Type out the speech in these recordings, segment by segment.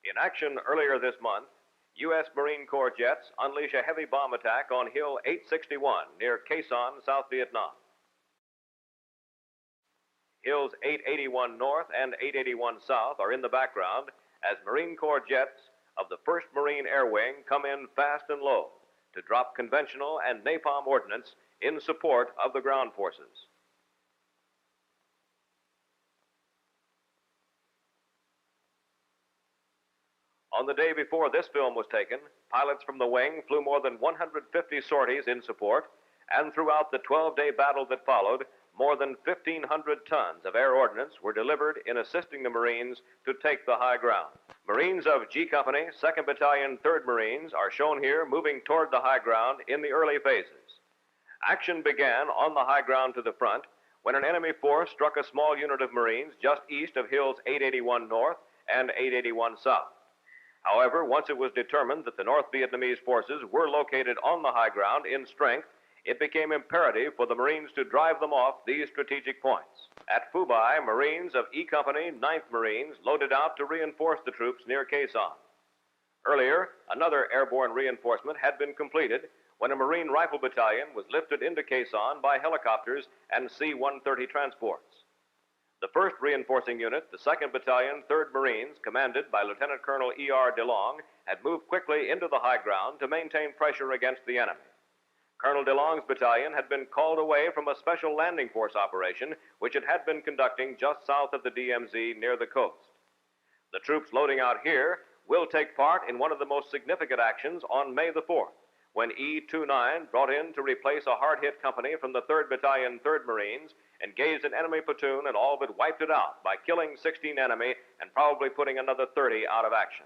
In action earlier this month, U.S. Marine Corps jets unleash a heavy bomb attack on Hill 861 near Khe Sanh, South Vietnam. Hills 881 North and 881 South are in the background as Marine Corps jets of the 1st Marine Air Wing come in fast and low to drop conventional and napalm ordnance in support of the ground forces. On the day before this film was taken, pilots from the wing flew more than 150 sorties in support, and throughout the 12-day battle that followed, more than 1,500 tons of air ordnance were delivered in assisting the Marines to take the high ground. Marines of G Company, 2nd Battalion, 3rd Marines are shown here moving toward the high ground in the early phases. Action began on the high ground to the front when an enemy force struck a small unit of Marines just east of Hills 881 North and 881 South. However, once it was determined that the North Vietnamese forces were located on the high ground in strength, it became imperative for the Marines to drive them off these strategic points. At Phu Bai, Marines of E Company, 9th Marines, loaded out to reinforce the troops near Khe Sanh. Earlier, another airborne reinforcement had been completed when a Marine Rifle Battalion was lifted into Khe Sanh by helicopters and C-130 transports. The 1st Reinforcing Unit, the 2nd Battalion, 3rd Marines, commanded by Lieutenant Colonel E.R. DeLong, had moved quickly into the high ground to maintain pressure against the enemy. Colonel DeLong's battalion had been called away from a special landing force operation which it had been conducting just south of the DMZ near the coast. The troops loading out here will take part in one of the most significant actions on May the 4th, when E-29, brought in to replace a hard-hit company from the 3rd Battalion, 3rd Marines, engaged an enemy platoon and all but wiped it out by killing 16 enemy and probably putting another 30 out of action.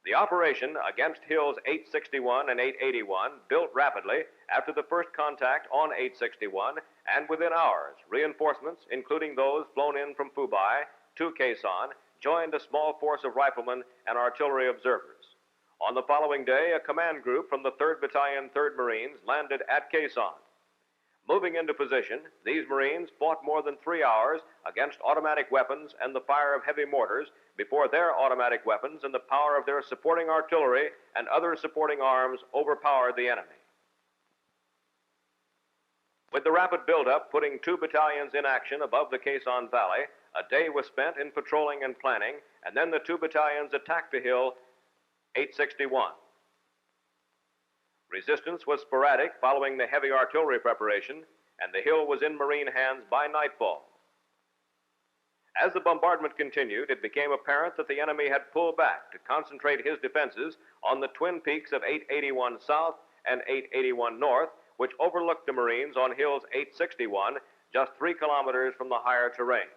The operation against Hills 861 and 881 built rapidly after the first contact on 861, and within hours, reinforcements, including those flown in from Phu Bai to Khe Sanh, joined a small force of riflemen and artillery observers. On the following day, a command group from the 3rd Battalion, 3rd Marines landed at Khe Sanh. Moving into position, these Marines fought more than 3 hours against automatic weapons and the fire of heavy mortars before their automatic weapons and the power of their supporting artillery and other supporting arms overpowered the enemy. With the rapid buildup putting 2 battalions in action above the Khe Sanh Valley, a day was spent in patrolling and planning, and then the 2 battalions attacked the hill 861. Resistance was sporadic following the heavy artillery preparation, and the hill was in Marine hands by nightfall. As the bombardment continued, it became apparent that the enemy had pulled back to concentrate his defenses on the twin peaks of 881 South and 881 North, which overlooked the Marines on Hills 861, just 3 kilometers from the higher terrain.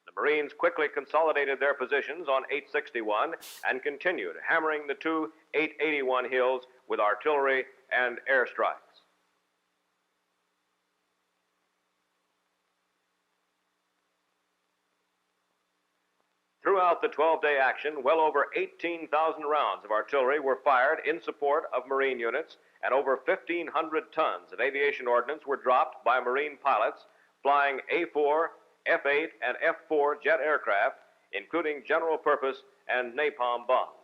The Marines quickly consolidated their positions on 861 and continued hammering the 2 881 hills with artillery and airstrikes. Throughout the 12-day action, well over 18,000 rounds of artillery were fired in support of Marine units, and over 1,500 tons of aviation ordnance were dropped by Marine pilots flying A-4, F-8, and F-4 jet aircraft, including general-purpose and napalm bombs.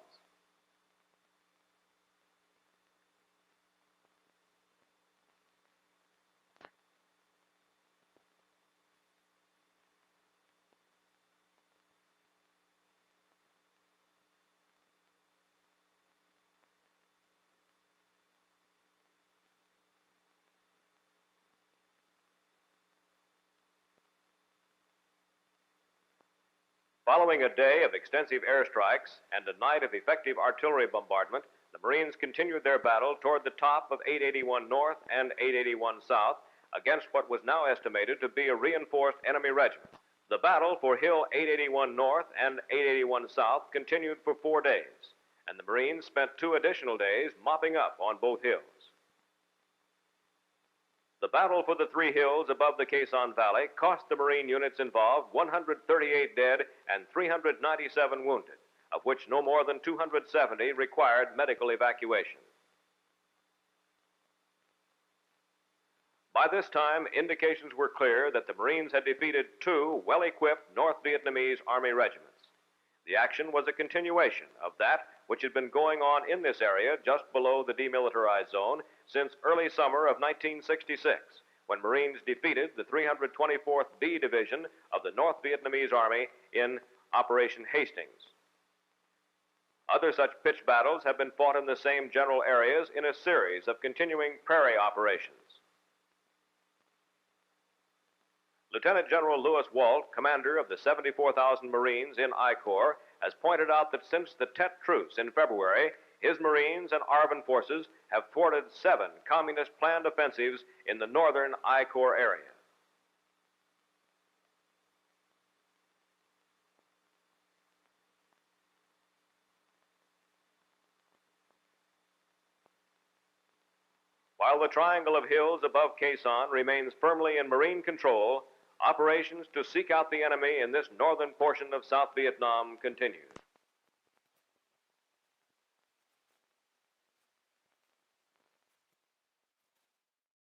Following a day of extensive airstrikes and a night of effective artillery bombardment, the Marines continued their battle toward the top of 881 North and 881 South against what was now estimated to be a reinforced enemy regiment. The battle for Hill 881 North and 881 South continued for 4 days, and the Marines spent 2 additional days mopping up on both hills. The battle for the 3 hills above the Khe Sanh Valley cost the Marine units involved 138 dead and 397 wounded, of which no more than 270 required medical evacuation. By this time, indications were clear that the Marines had defeated two well-equipped North Vietnamese Army regiments. The action was a continuation of that which had been going on in this area just below the demilitarized zone since early summer of 1966, when Marines defeated the 324th B Division of the North Vietnamese Army in Operation Hastings. Other such pitched battles have been fought in the same general areas in a series of continuing prairie operations. Lieutenant General Lewis Walt, commander of the 74,000 Marines in I Corps, has pointed out that since the Tet Truce in February, his Marines and ARVN forces have thwarted 7 communist planned offensives in the northern I Corps area. While the triangle of hills above Khe Sanh remains firmly in Marine control, operations to seek out the enemy in this northern portion of South Vietnam continues.